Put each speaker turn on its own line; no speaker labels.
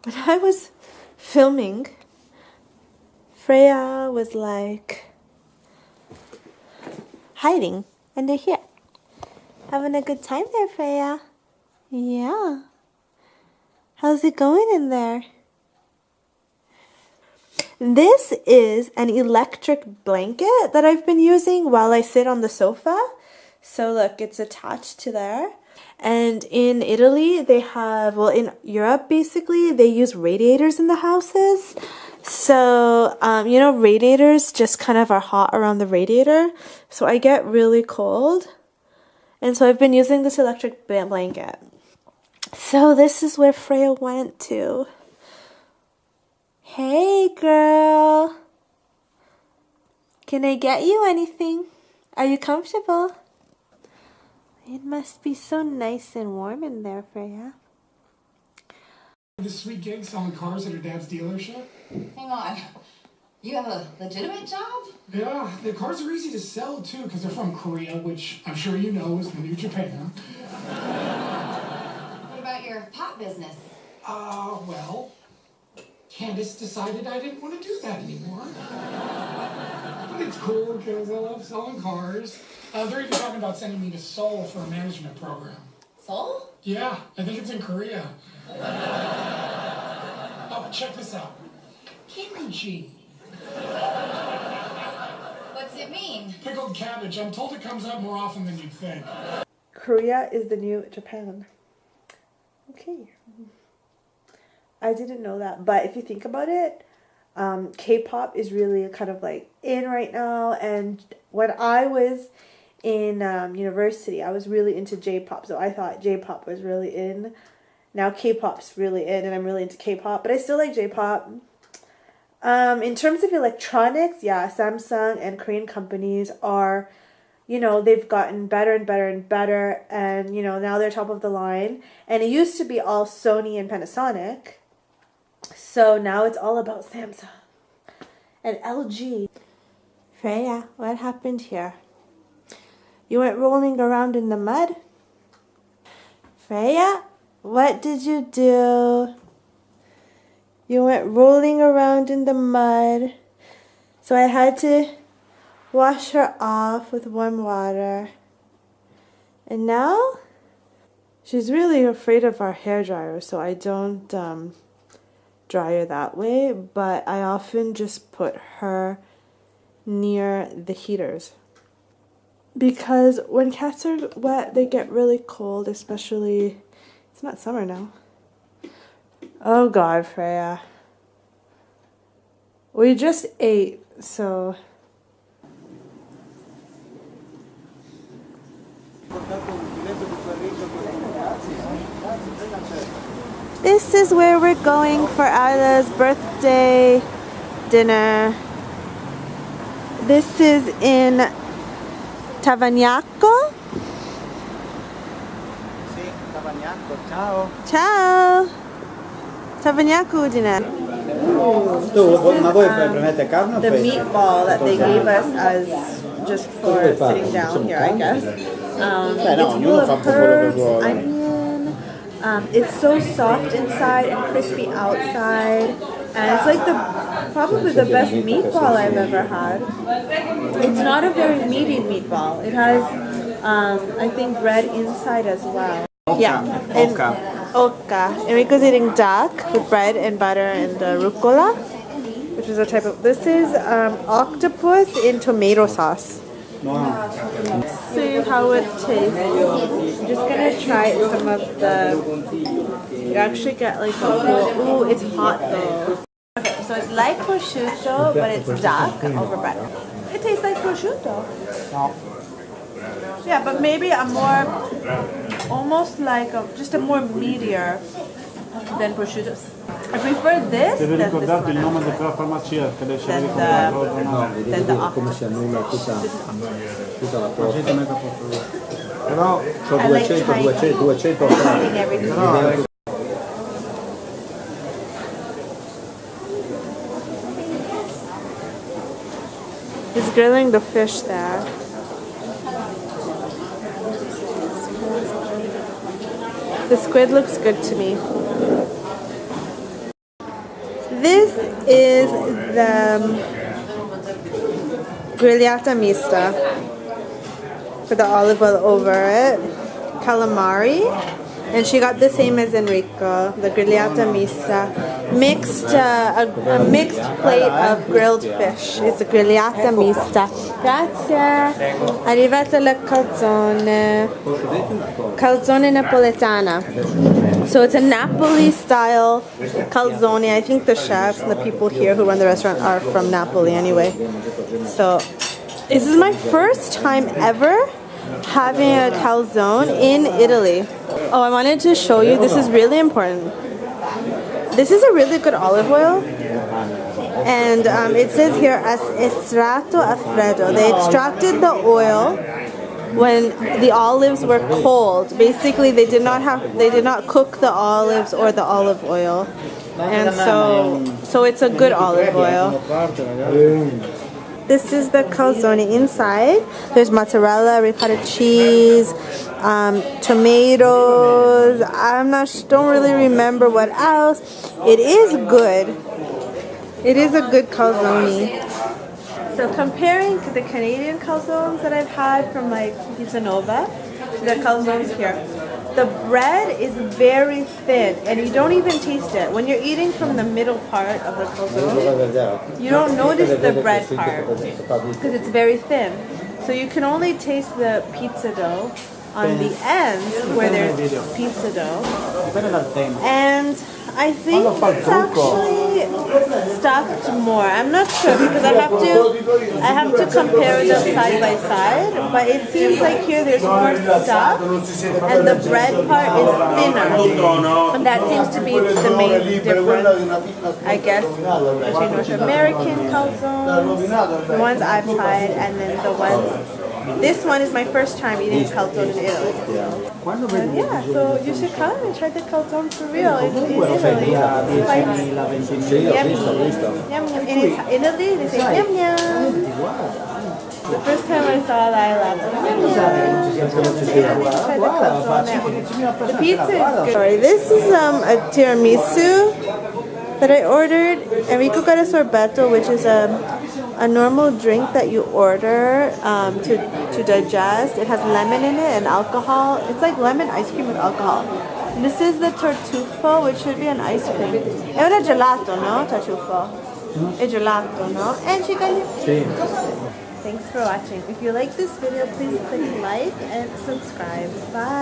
when I was filming, Freyja was like hiding, and they're here. Having a good time there, Freyja. Yeah. How's it going in there? This is an electric blanket that I've been using while I sit on the sofa. So look, it's attached to there. And in Italy, they have, well, in Europe, basically, they use radiators in the houses. So, you know, radiators just kind of are hot around the radiator. So I get really cold. And so I've been using this electric blanket. So this is where Freyja went to. Hey, girl. Can I get you anything? Are you comfortable? It must be so nice and warm in there, Freyja.
This sweet gig selling cars at her dad's dealership?
Hang on. You have a legitimate job?
Yeah, the cars are easy to sell too because they're from Korea, which I'm sure you know is the new Japan.
What about your pot business?
Well, Candace decided I didn't want to do that anymore. But it's cool because I love selling cars. They're even talking about sending me to Seoul for a management program.
Seoul?
Yeah, I think it's in Korea. Oh, check this out. Kimchi.
What's it mean?
Pickled cabbage. I'm told it comes up more often than you'd think.
Korea is the new Japan. Okay. I didn't know that, but if you think about it, K-pop is really kind of like in right now, and when I was in university, I was really into J-pop, so I thought J-pop was really in. Now K-pop's really in, and I'm really into K-pop, but I still like J-pop. In terms of electronics, yeah, Samsung and Korean companies are, you know, they've gotten better and better and better, and, you know, now they're top of the line. And it used to be all Sony and Panasonic, so now it's all about Samsung and LG. Freyja, what happened here? You went rolling around in the mud? Freyja, what did you do? You went rolling around in the mud. So I had to wash her off with warm water. And now she's really afraid of our hairdryer, so I don't dry her that way, but I often just put her near the heaters. Because when cats are wet, they get really cold, especially, it's not summer now. Oh God, Freyja. We just ate, so. This is where we're going for Ala's birthday dinner. This is in Tavagnaco.
Sì, Tavagnaco, ciao.
Ciao. Tavagnaco dinner.
Ma voi prendete carne o
The
pesce?
meatball that they gave us as just for sitting down here, I guess. It's full of herbs, onion. It's so soft inside and crispy outside. And it's like probably the best meatball I've ever had. It's not a very meaty meatball. It has, I think, bread inside as well. Yeah. Oca. Enrico's eating duck with bread and butter and rucola, which is a type of. This is octopus in tomato sauce. Let's see how it tastes. I'm just gonna try some of the. You actually get like a whole. Ooh, it's hot though. Okay, so it's like prosciutto, but it's duck over butter. It tastes like prosciutto. Yeah, but maybe a more, almost like just a more meatier than prosciutto. I prefer this than this one. Than the octopus.
Però c'ho 200
everything. He's grilling the fish there. The squid looks good to me. is the grigliata mista with the olive oil over it. Calamari. And she got the same as Enrico, the grigliata mista. Mixed, a mixed plate of grilled fish. It's a grigliata mista. Grazie. Arrivata la calzone. Calzone napoletana. So it's a Napoli style calzone. I think the chefs and the people here who run the restaurant are from Napoli anyway. So this is my first time ever having a calzone in Italy. Oh, I wanted to show you, this is really important. This is a really good olive oil. And it says here, as estratto a freddo. They extracted the oil when the olives were cold. Basically, they did not cook the olives or the olive oil. And so it's a good olive oil. This is the calzone inside. There's mozzarella, ricotta cheese, tomatoes. Don't really remember what else. It is good. It is a good calzone. So comparing to the Canadian calzones that I've had from like Pizza Nova, to the calzones here, the bread is very thin and you don't even taste it. When you're eating from the middle part of the calzone, you don't notice the bread part because it's very thin. So you can only taste the pizza dough on the ends where there's pizza dough. And I think it's actually stuffed more. I'm not sure because I have to compare them side by side, but it seems like here there's more stuff and the bread part is thinner. And that seems to be the main difference, I guess, between North American calzones, the ones I've tried, and then the ones. This one is my first time eating calzone in Italy. Yeah, so you should come and try the calzone for real in Italy. It's like yummy. Yum, yum. In Italy, they say yum yum. The first time I saw that, I laughed. The pizza is good. Sorry, this is a tiramisu that I ordered. Enrico got a sorbetto, which is a normal drink that you order to digest. It has lemon in it and alcohol. It's like lemon ice cream with alcohol. And this is the tartufo, which should be an ice cream. È un gelato, no? Tartufo. È gelato, no? And chicken. Thanks for watching. If you like this video, please click like and subscribe. Bye.